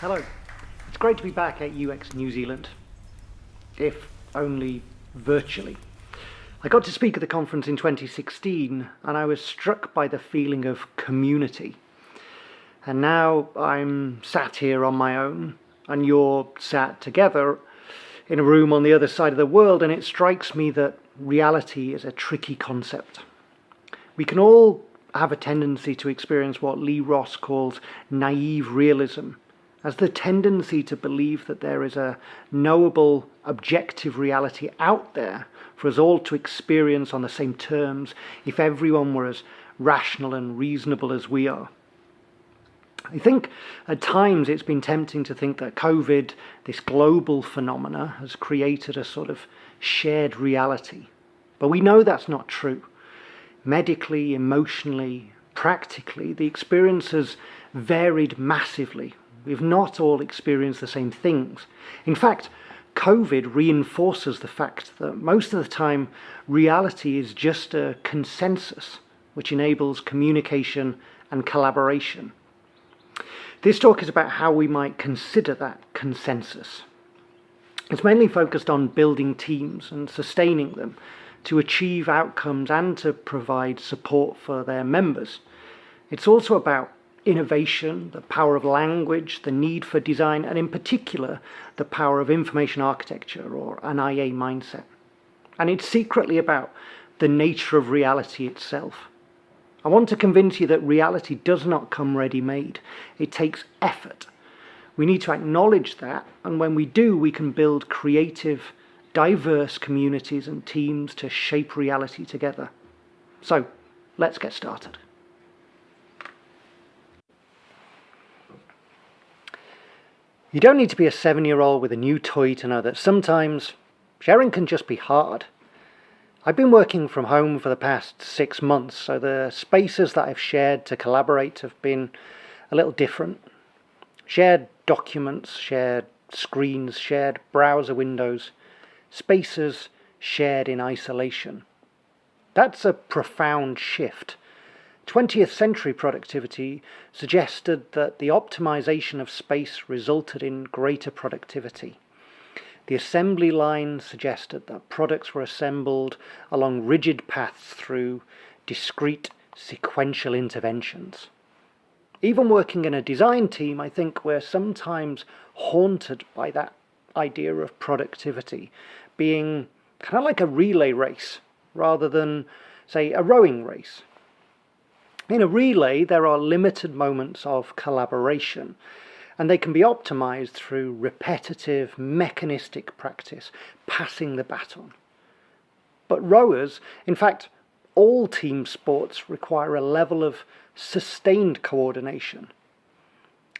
Hello, it's great to be back at UX New Zealand, if only virtually. I got to speak at the conference in 2016 and I was struck by the feeling of community. And now I'm sat here on my own and you're sat together in a room on the other side of the world, and it strikes me that reality is a tricky concept. We can all have a tendency to experience what Lee Ross calls naive realism, as the tendency to believe that there is a knowable, objective reality out there for us all to experience on the same terms if everyone were as rational and reasonable as we are. I think at times it's been tempting to think that COVID, this global phenomena, has created a sort of shared reality. But we know that's not true. Medically, emotionally, practically, the experience has varied massively. We've not all experienced the same things. In fact, COVID reinforces the fact that most of the time reality is just a consensus which enables communication and collaboration. This talk is about how we might consider that consensus. It's mainly focused on building teams and sustaining them to achieve outcomes and to provide support for their members. It's also about innovation, the power of language, the need for design, and in particular, the power of information architecture or an IA mindset. And it's secretly about the nature of reality itself. I want to convince you that reality does not come ready-made. It takes effort. We need to acknowledge that, and when we do, we can build creative, diverse communities and teams to shape reality together. So, let's get started. You don't need to be a 7-year-old with a new toy to know that sometimes sharing can just be hard. I've been working from home for the past 6 months, so the spaces that I've shared to collaborate have been a little different. Shared documents, shared screens, shared browser windows, spaces shared in isolation. That's a profound shift. 20th century productivity suggested that the optimization of space resulted in greater productivity. The assembly line suggested that products were assembled along rigid paths through discrete sequential interventions. Even working in a design team, I think we're sometimes haunted by that idea of productivity being kind of like a relay race rather than, say, a rowing race. In a relay, there are limited moments of collaboration, and they can be optimized through repetitive, mechanistic practice, passing the baton. But rowers, in fact, all team sports require a level of sustained coordination.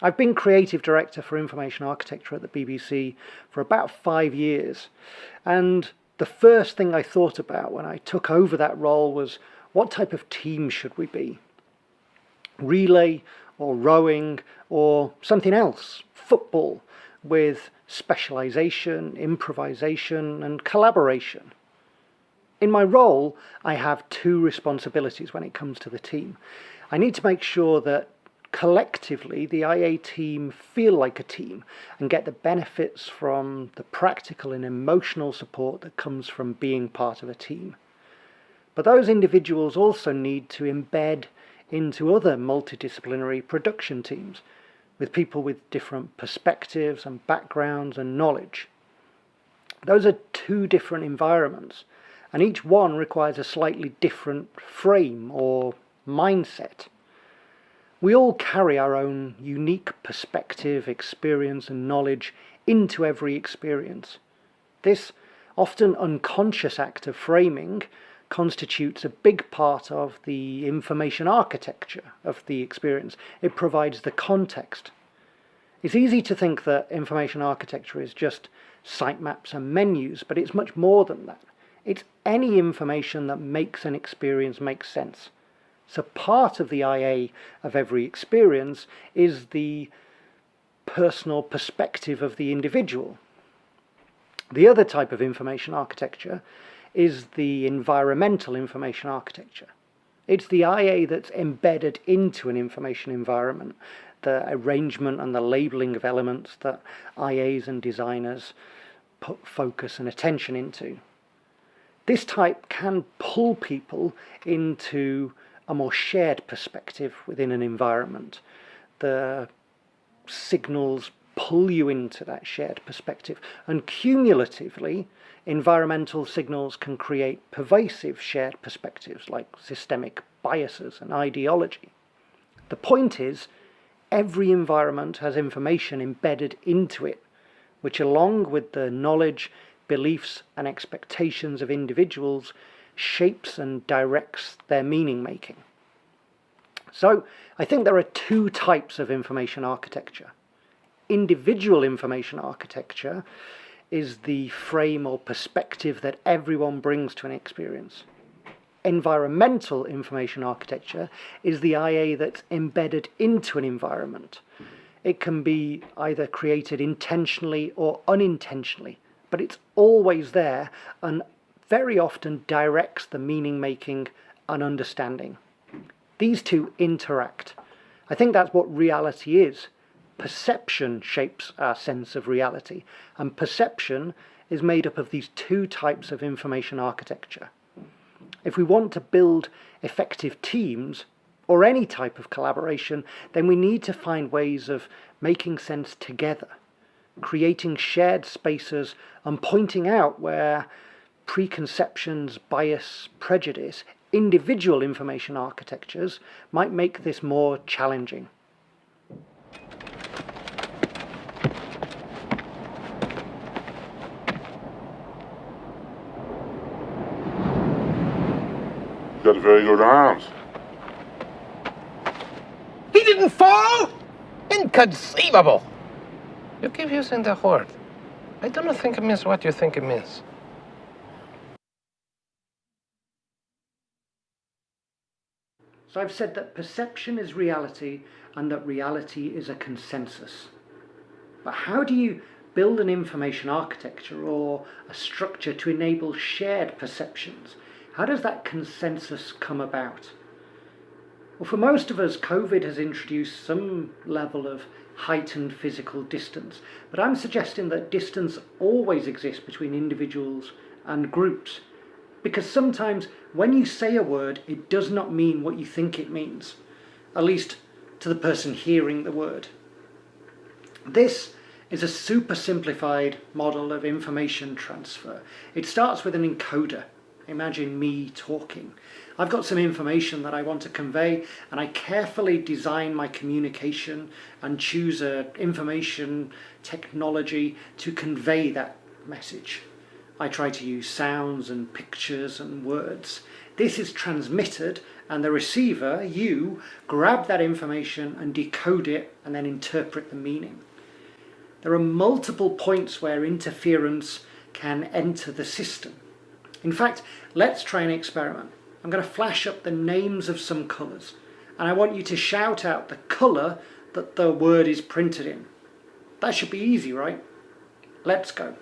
I've been creative director for information architecture at the BBC for about 5 years, and the first thing I thought about when I took over that role was, what type of team should we be? Relay or rowing or something else, football, with specialization, improvisation and collaboration. In my role, I have 2 responsibilities when it comes to the team. I need to make sure that collectively the IA team feel like a team and get the benefits from the practical and emotional support that comes from being part of a team. But those individuals also need to embed into other multidisciplinary production teams with people with different perspectives and backgrounds and knowledge. Those are 2 different environments, and each one requires a slightly different frame or mindset. We all carry our own unique perspective, experience and knowledge into every experience. This often unconscious act of framing constitutes a big part of the information architecture of the experience. It provides the context. It's easy to think that information architecture is just sitemaps and menus, but it's much more than that. It's any information that makes an experience make sense. So part of the IA of every experience is the personal perspective of the individual. The other type of information architecture is the environmental information architecture. It's the IA that's embedded into an information environment the arrangement and the labeling of elements that IAs and designers put focus and attention into. This type can pull people into a more shared perspective within an environment. The signals pull you into that shared perspective, and cumulatively, environmental signals can create pervasive shared perspectives like systemic biases and ideology. The point is, every environment has information embedded into it, which, along with the knowledge, beliefs and expectations of individuals, shapes and directs their meaning making. So I think there are two types of information architecture. Individual information architecture is the frame or perspective that everyone brings to an experience. Environmental information architecture is the IA that's embedded into an environment. It can be either created intentionally or unintentionally, but it's always there and very often directs the meaning making and understanding. These two interact. I think that's what reality is. Perception shapes our sense of reality, and perception is made up of these two types of information architecture. If we want to build effective teams, or any type of collaboration, then we need to find ways of making sense together, creating shared spaces and pointing out where preconceptions, bias, prejudice, individual information architectures might make this more challenging. Got very good arms. He didn't fall? Inconceivable! You keep using the word. I don't think it means what you think it means. So I've said that perception is reality and that reality is a consensus. But how do you build an information architecture or a structure to enable shared perceptions? How does that consensus come about? Well, for most of us, COVID has introduced some level of heightened physical distance, but I'm suggesting that distance always exists between individuals and groups, because sometimes when you say a word, it does not mean what you think it means, at least to the person hearing the word. This is a super simplified model of information transfer. It starts with an encoder. Imagine me talking. I've got some information that I want to convey, and I carefully design my communication and choose an information technology to convey that message. I try to use sounds and pictures and words. This is transmitted, and the receiver, you, grab that information and decode it and then interpret the meaning. There are multiple points where interference can enter the system. In fact, let's try an experiment. I'm going to flash up the names of some colours, and I want you to shout out the colour that the word is printed in. That should be easy, right? Let's go.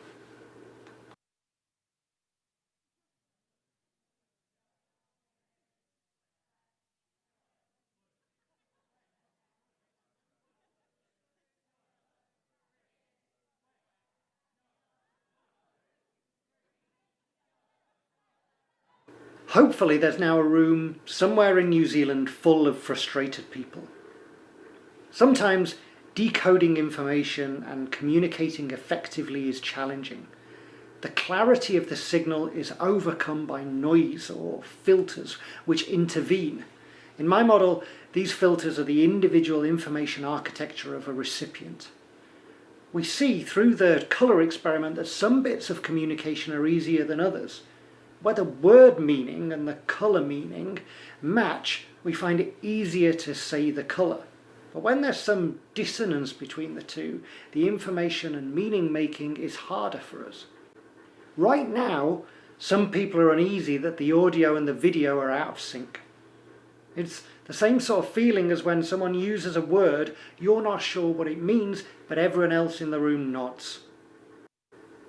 Hopefully there's now a room somewhere in New Zealand full of frustrated people. Sometimes decoding information and communicating effectively is challenging. The clarity of the signal is overcome by noise or filters which intervene. In my model, these filters are the individual information architecture of a recipient. We see through the colour experiment that some bits of communication are easier than others. Where the word meaning and the colour meaning match, we find it easier to say the colour. But when there's some dissonance between the two, the information and meaning making is harder for us. Right now, some people are uneasy that the audio and the video are out of sync. It's the same sort of feeling as when someone uses a word, you're not sure what it means, but everyone else in the room nods.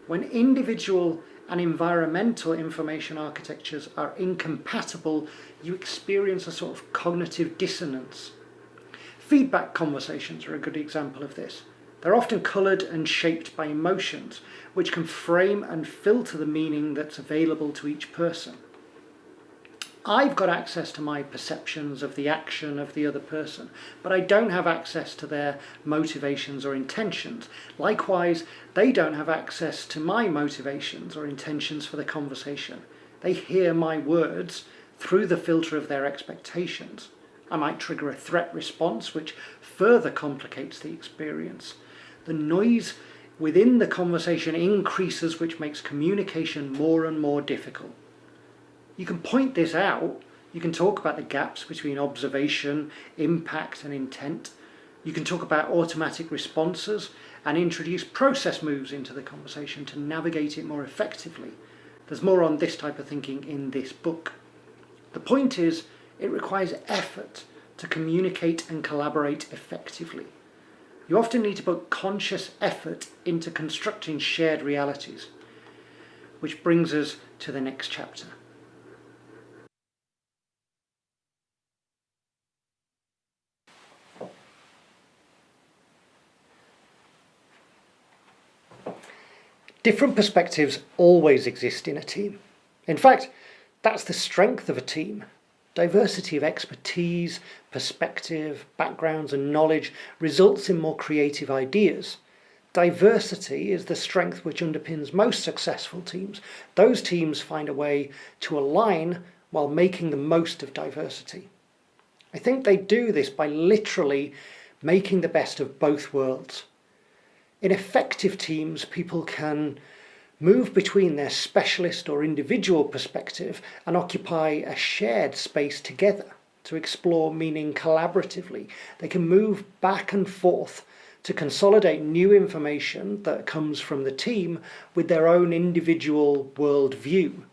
When individual and environmental information architectures are incompatible, you experience a sort of cognitive dissonance. Feedback conversations are a good example of this. They're often coloured and shaped by emotions, which can frame and filter the meaning that's available to each person. I've got access to my perceptions of the action of the other person, but I don't have access to their motivations or intentions. Likewise, they don't have access to my motivations or intentions for the conversation. They hear my words through the filter of their expectations. I might trigger a threat response, which further complicates the experience. The noise within the conversation increases, which makes communication more and more difficult. You can point this out. You can talk about the gaps between observation, impact, and intent. You can talk about automatic responses and introduce process moves into the conversation to navigate it more effectively. There's more on this type of thinking in this book. The point is, it requires effort to communicate and collaborate effectively. You often need to put conscious effort into constructing shared realities, which brings us to the next chapter. Different perspectives always exist in a team. In fact, that's the strength of a team. Diversity of expertise, perspective, backgrounds and knowledge results in more creative ideas. Diversity is the strength which underpins most successful teams. Those teams find a way to align while making the most of diversity. I think they do this by literally making the best of both worlds. In effective teams, people can move between their specialist or individual perspective and occupy a shared space together to explore meaning collaboratively. They can move back and forth to consolidate new information that comes from the team with their own individual worldview.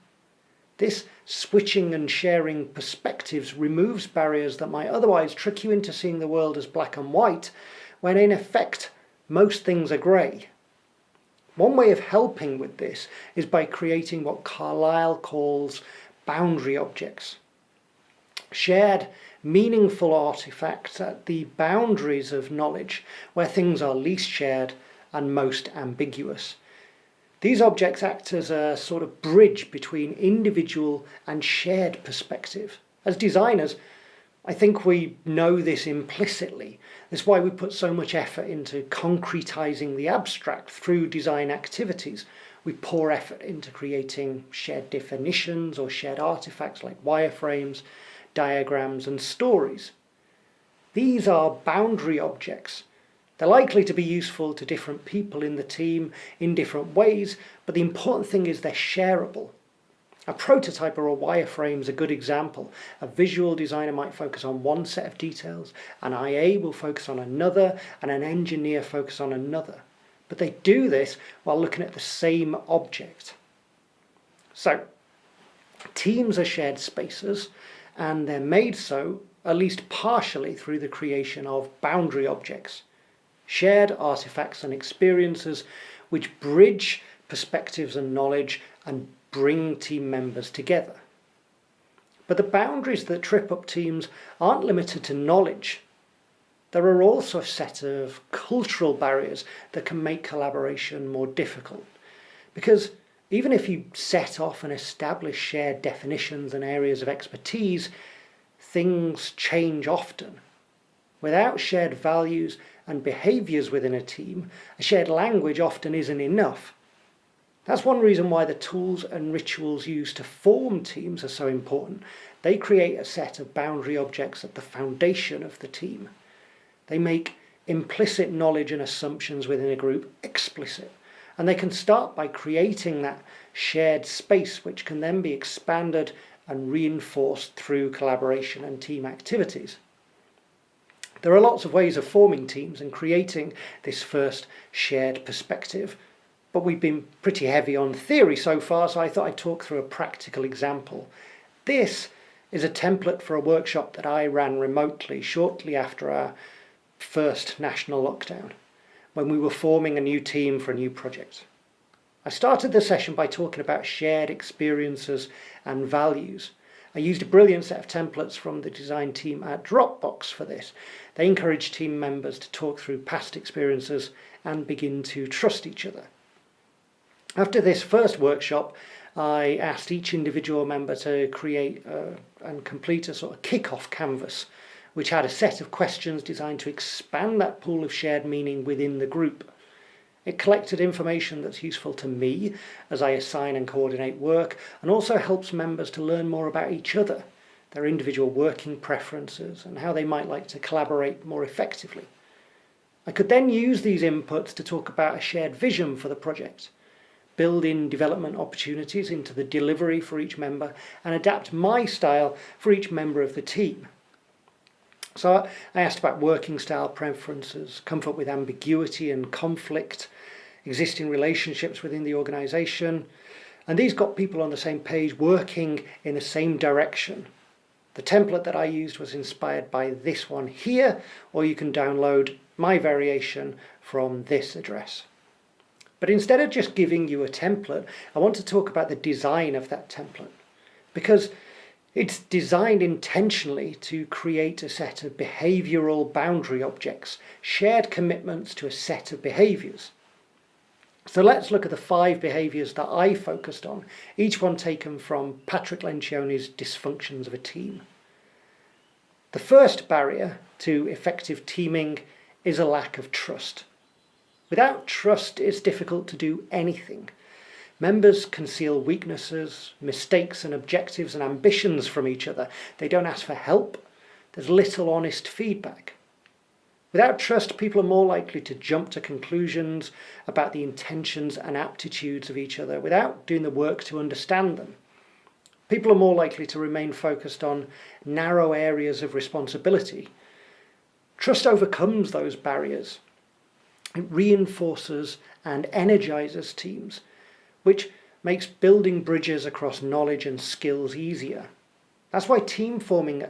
This switching and sharing perspectives removes barriers that might otherwise trick you into seeing the world as black and white, when in effect most things are grey. One way of helping with this is by creating what Carlyle calls boundary objects. Shared, meaningful artifacts at the boundaries of knowledge, where things are least shared and most ambiguous. These objects act as a sort of bridge between individual and shared perspective. As designers, I think we know this implicitly. That's why we put so much effort into concretizing the abstract through design activities. We pour effort into creating shared definitions or shared artifacts like wireframes, diagrams and stories. These are boundary objects. They're likely to be useful to different people in the team in different ways, but the important thing is they're shareable. A prototype or a wireframe is a good example. A visual designer might focus on one set of details, an IA will focus on another, and an engineer focus on another. But they do this while looking at the same object. So, teams are shared spaces, and they're made so, at least partially, through the creation of boundary objects. Shared artifacts and experiences which bridge perspectives and knowledge and bring team members together. But the boundaries that trip up teams aren't limited to knowledge. There are also a set of cultural barriers that can make collaboration more difficult. Because even if you set off and establish shared definitions and areas of expertise, things change often. Without shared values and behaviours within a team, a shared language often isn't enough. That's one reason why the tools and rituals used to form teams are so important. They create a set of boundary objects at the foundation of the team. They make implicit knowledge and assumptions within a group explicit. And they can start by creating that shared space, which can then be expanded and reinforced through collaboration and team activities. There are lots of ways of forming teams and creating this first shared perspective. But we've been pretty heavy on theory so far, so I thought I'd talk through a practical example. This is a template for a workshop that I ran remotely shortly after our first national lockdown, when we were forming a new team for a new project. I started the session by talking about shared experiences and values, I used a brilliant set of templates from the design team at Dropbox for this. They encourage team members to talk through past experiences and begin to trust each other. After this first workshop, I asked each individual member to create and complete a sort of kick-off canvas, which had a set of questions designed to expand that pool of shared meaning within the group. It collected information that's useful to me as I assign and coordinate work, and also helps members to learn more about each other, their individual working preferences, and how they might like to collaborate more effectively. I could then use these inputs to talk about a shared vision for the project, build in development opportunities into the delivery for each member, and adapt my style for each member of the team. So I asked about working style preferences, comfort with ambiguity and conflict, existing relationships within the organisation, and these got people on the same page working in the same direction. The template that I used was inspired by this one here, or you can download my variation from this address. But instead of just giving you a template, I want to talk about the design of that template, because it's designed intentionally to create a set of behavioural boundary objects, shared commitments to a set of behaviours. So let's look at the 5 behaviours that I focused on, each one taken from Patrick Lencioni's Dysfunctions of a Team. The first barrier to effective teaming is a lack of trust. Without trust, it's difficult to do anything. Members conceal weaknesses, mistakes and objectives and ambitions from each other. They don't ask for help. There's little honest feedback. Without trust, people are more likely to jump to conclusions about the intentions and aptitudes of each other without doing the work to understand them. People are more likely to remain focused on narrow areas of responsibility. Trust overcomes those barriers. It reinforces and energizes teams, which makes building bridges across knowledge and skills easier. That's why team forming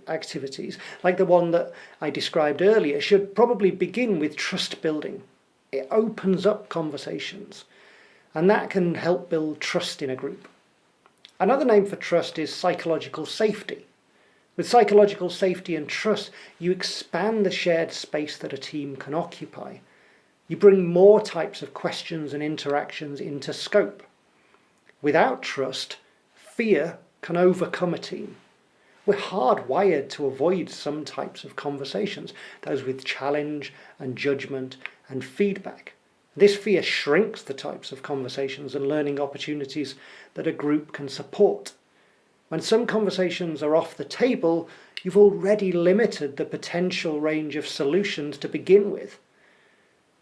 activities, like the one that I described earlier, should probably begin with trust building. It opens up conversations, and that can help build trust in a group. Another name for trust is psychological safety. With psychological safety and trust, you expand the shared space that a team can occupy. You bring more types of questions and interactions into scope. Without trust, fear can overcome a team. We're hardwired to avoid some types of conversations, those with challenge and judgment and feedback. This fear shrinks the types of conversations and learning opportunities that a group can support. When some conversations are off the table, you've already limited the potential range of solutions to begin with.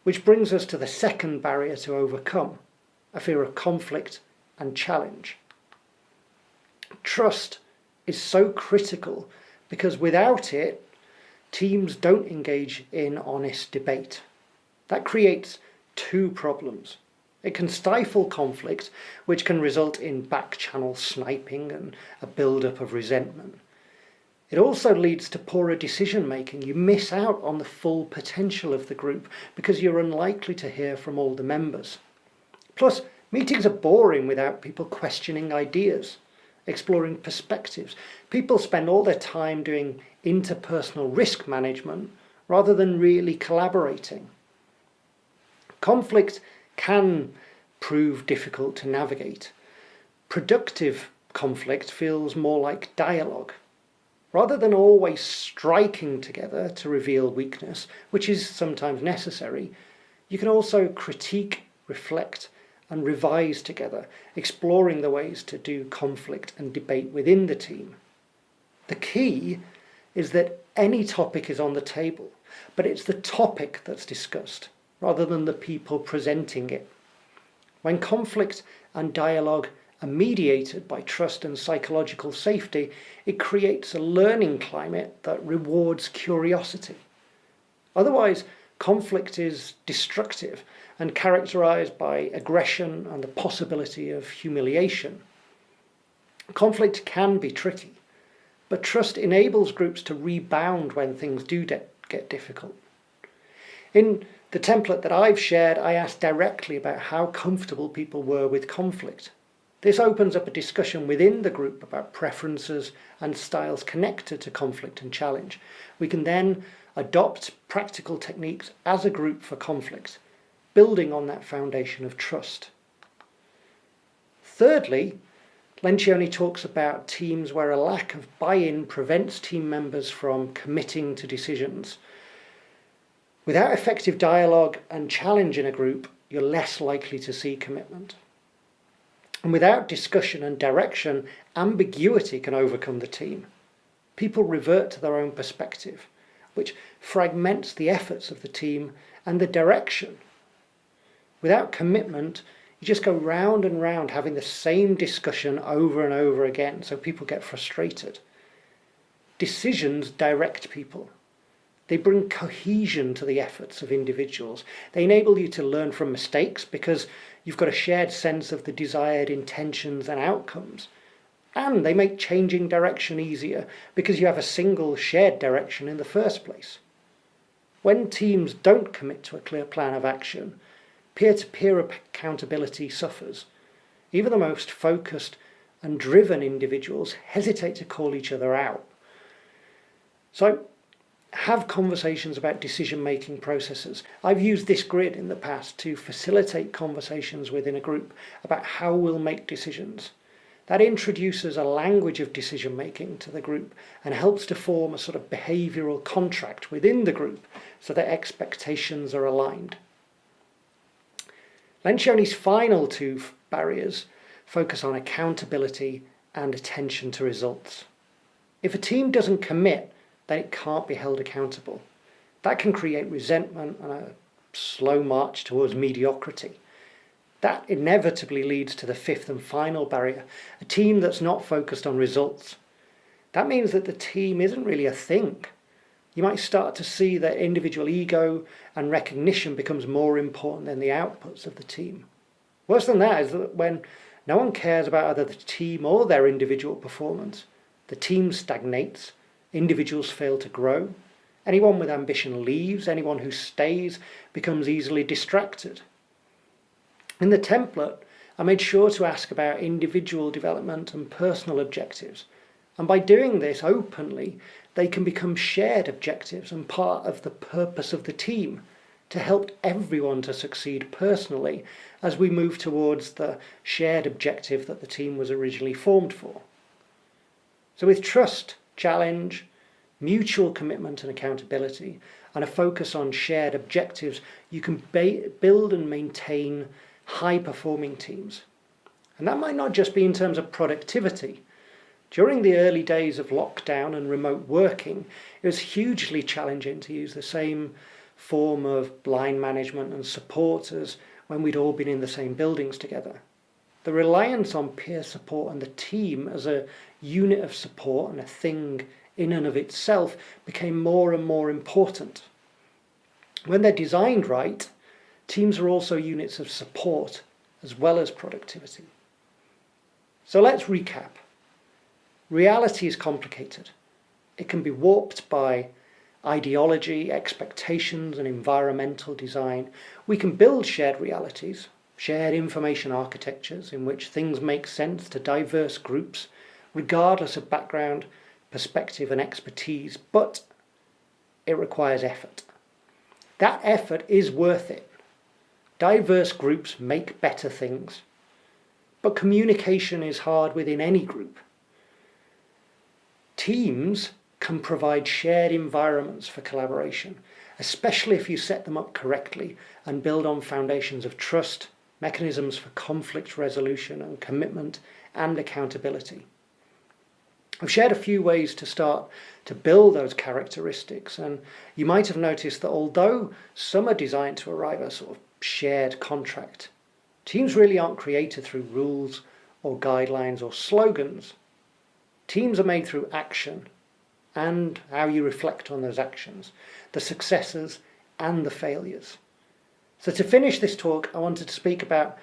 Which brings us to the second barrier to overcome, a fear of conflict and challenge. Trust is so critical because without it, teams don't engage in honest debate. That creates 2 problems. It can stifle conflict, which can result in back-channel sniping and a build-up of resentment. It also leads to poorer decision-making. You miss out on the full potential of the group because you're unlikely to hear from all the members. Plus, meetings are boring without people questioning ideas, exploring perspectives. People spend all their time doing interpersonal risk management rather than really collaborating. Conflict can prove difficult to navigate. Productive conflict feels more like dialogue. Rather than always striking together to reveal weakness, which is sometimes necessary, you can also critique, reflect, and revise together, exploring the ways to do conflict and debate within the team. The key is that any topic is on the table, but it's the topic that's discussed, rather than the people presenting it. When conflict and dialogue are mediated by trust and psychological safety, it creates a learning climate that rewards curiosity. Otherwise, conflict is destructive and characterized by aggression and the possibility of humiliation. Conflict can be tricky, but trust enables groups to rebound when things do get difficult. In the template that I've shared, I asked directly about how comfortable people were with conflict. This opens up a discussion within the group about preferences and styles connected to conflict and challenge. We can then adopt practical techniques as a group for conflict, building on that foundation of trust. Thirdly, Lencioni talks about teams where a lack of buy-in prevents team members from committing to decisions. Without effective dialogue and challenge in a group, you're less likely to see commitment. And without discussion and direction, ambiguity can overcome the team. People revert to their own perspective, which fragments the efforts of the team and the direction. Without commitment, you just go round and round having the same discussion over and over again, so people get frustrated. Decisions direct people. They bring cohesion to the efforts of individuals. They enable you to learn from mistakes because you've got a shared sense of the desired intentions and outcomes. And they make changing direction easier because you have a single shared direction in the first place. When teams don't commit to a clear plan of action, peer-to-peer accountability suffers. Even the most focused and driven individuals hesitate to call each other out. So, have conversations about decision-making processes. I've used this grid in the past to facilitate conversations within a group about how we'll make decisions. That introduces a language of decision-making to the group and helps to form a sort of behavioural contract within the group so that expectations are aligned. Lencioni's final two barriers focus on accountability and attention to results. If a team doesn't commit, then it can't be held accountable. That can create resentment and a slow march towards mediocrity. That inevitably leads to the fifth and final barrier, a team that's not focused on results. That means that the team isn't really a thing. You might start to see that individual ego and recognition becomes more important than the outputs of the team. Worse than that is that when no one cares about either the team or their individual performance, the team stagnates, individuals fail to grow, anyone with ambition leaves, anyone who stays becomes easily distracted. In the template, I made sure to ask about individual development and personal objectives, and by doing this openly, they can become shared objectives and part of the purpose of the team to help everyone to succeed personally as we move towards the shared objective that the team was originally formed for. So with trust, challenge, mutual commitment and accountability, and a focus on shared objectives, you can build and maintain high-performing teams. And that might not just be in terms of productivity. During the early days of lockdown and remote working, it was hugely challenging to use the same form of blind management and support as when we'd all been in the same buildings together. The reliance on peer support and the team as a unit of support and a thing in and of itself became more and more important. When they're designed right, teams are also units of support as well as productivity. So let's recap. Reality is complicated. It can be warped by ideology, expectations, and environmental design. We can build shared realities, shared information architectures in which things make sense to diverse groups, regardless of background, perspective, and expertise, but it requires effort. That effort is worth it. Diverse groups make better things, but communication is hard within any group. Teams can provide shared environments for collaboration, especially if you set them up correctly and build on foundations of trust, mechanisms for conflict resolution and commitment and accountability. I've shared a few ways to start to build those characteristics, and you might have noticed that although some are designed to arrive at a sort of shared contract, teams really aren't created through rules or guidelines or slogans. Teams are made through action and how you reflect on those actions, the successes and the failures. So to finish this talk, I wanted to speak about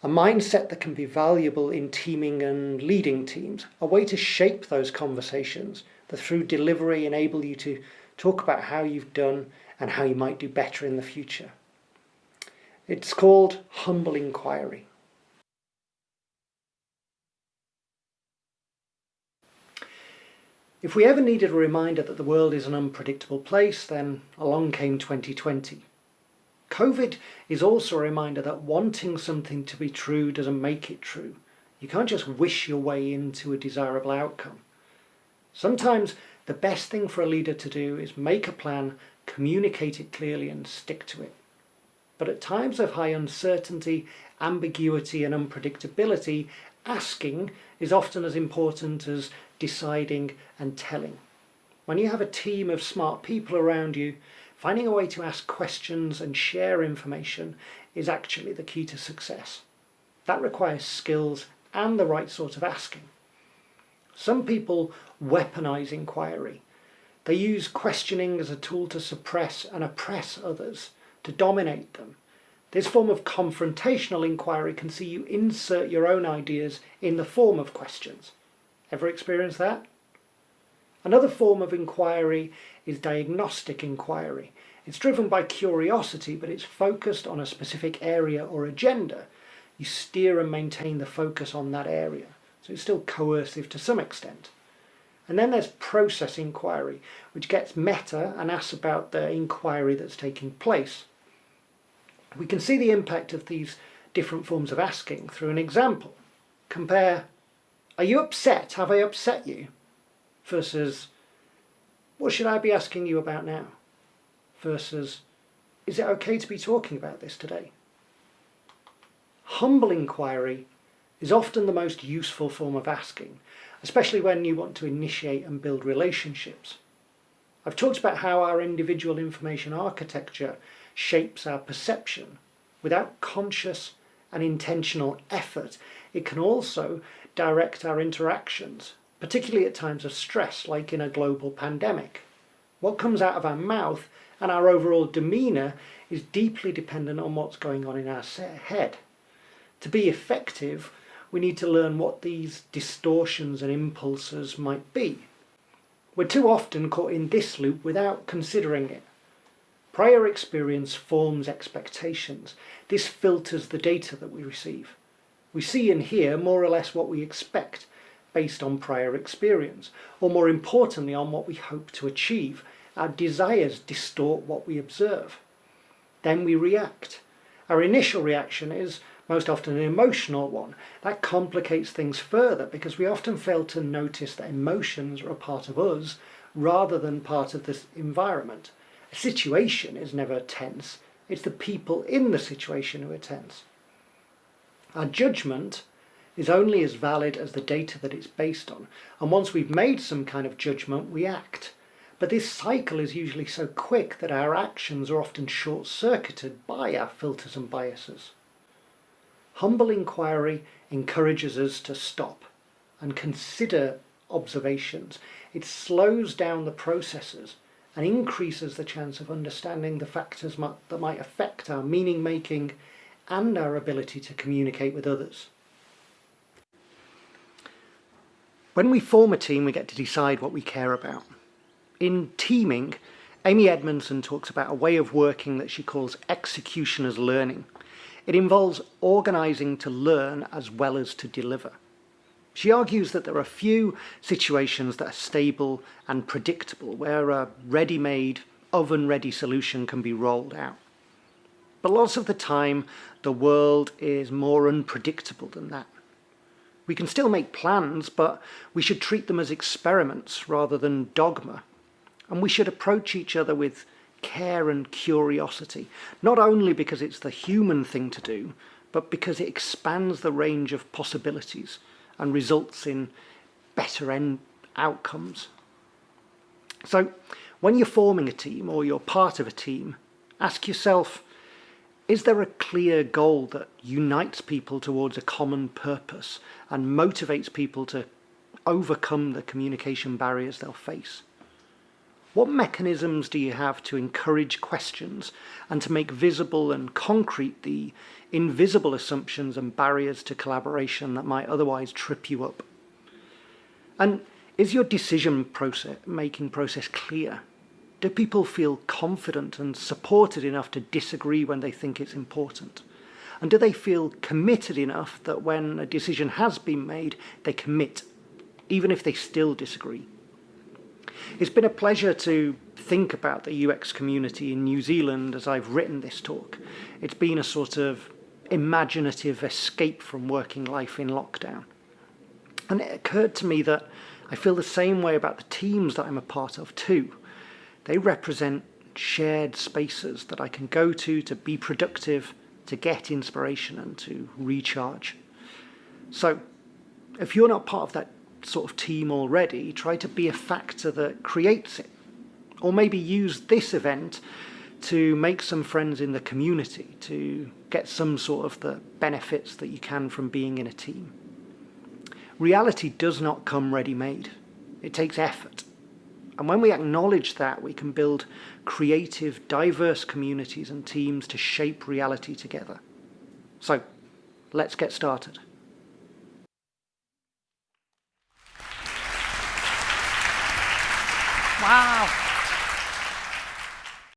a mindset that can be valuable in teaming and leading teams, a way to shape those conversations that through delivery enable you to talk about how you've done and how you might do better in the future. It's called humble inquiry. If we ever needed a reminder that the world is an unpredictable place, then along came 2020. COVID is also a reminder that wanting something to be true doesn't make it true. You can't just wish your way into a desirable outcome. Sometimes the best thing for a leader to do is make a plan, communicate it clearly and stick to it. But at times of high uncertainty, ambiguity and unpredictability, asking is often as important as deciding and telling. When you have a team of smart people around you, finding a way to ask questions and share information is actually the key to success. That requires skills and the right sort of asking. Some people weaponize inquiry. They use questioning as a tool to suppress and oppress others, to dominate them. This form of confrontational inquiry can see you insert your own ideas in the form of questions. Ever experienced that? Another form of inquiry is diagnostic inquiry. It's driven by curiosity, but it's focused on a specific area or agenda. You steer and maintain the focus on that area. So it's still coercive to some extent. And then there's process inquiry, which gets meta and asks about the inquiry that's taking place. We can see the impact of these different forms of asking through an example. Compare, are you upset? Have I upset you? Versus, what should I be asking you about now? Versus, is it okay to be talking about this today? Humble inquiry is often the most useful form of asking, especially when you want to initiate and build relationships. I've talked about how our individual information architecture shapes our perception. Without conscious and intentional effort, it can also direct our interactions, particularly at times of stress, like in a global pandemic. What comes out of our mouth and our overall demeanour is deeply dependent on what's going on in our head. To be effective, we need to learn what these distortions and impulses might be. We're too often caught in this loop without considering it. Prior experience forms expectations. This filters the data that we receive. We see and hear more or less what we expect based on prior experience, or more importantly on what we hope to achieve. Our desires distort what we observe. Then we react. Our initial reaction is most often an emotional one. That complicates things further because we often fail to notice that emotions are a part of us rather than part of this environment. A situation is never tense. It's the people in the situation who are tense. Our judgment is only as valid as the data that it's based on. And once we've made some kind of judgment, we act. But this cycle is usually so quick that our actions are often short-circuited by our filters and biases. Humble inquiry encourages us to stop and consider observations. It slows down the processes and increases the chance of understanding the factors that might affect our meaning-making and our ability to communicate with others. When we form a team, we get to decide what we care about. In teaming, Amy Edmondson talks about a way of working that she calls execution as learning. It involves organising to learn as well as to deliver. She argues that there are few situations that are stable and predictable, where a ready-made, oven-ready solution can be rolled out. But lots of the time, the world is more unpredictable than that. We can still make plans, but we should treat them as experiments rather than dogma. And we should approach each other with care and curiosity, not only because it's the human thing to do, but because it expands the range of possibilities and results in better outcomes. So when you're forming a team or you're part of a team, ask yourself, is there a clear goal that unites people towards a common purpose and motivates people to overcome the communication barriers they'll face? What mechanisms do you have to encourage questions and to make visible and concrete the invisible assumptions and barriers to collaboration that might otherwise trip you up? And is your decision-making process clear? Do people feel confident and supported enough to disagree when they think it's important? And do they feel committed enough that when a decision has been made, they commit, even if they still disagree? It's been a pleasure to think about the UX community in New Zealand as I've written this talk. It's been a sort of imaginative escape from working life in lockdown. And it occurred to me that I feel the same way about the teams that I'm a part of too. They represent shared spaces that I can go to be productive, to get inspiration and to recharge. So if you're not part of that sort of team already, try to be a factor that creates it. Or maybe use this event to make some friends in the community, to get some sort of the benefits that you can from being in a team. Reality does not come ready-made. It takes effort. And when we acknowledge that, we can build creative, diverse communities and teams to shape reality together. So, let's get started. Wow.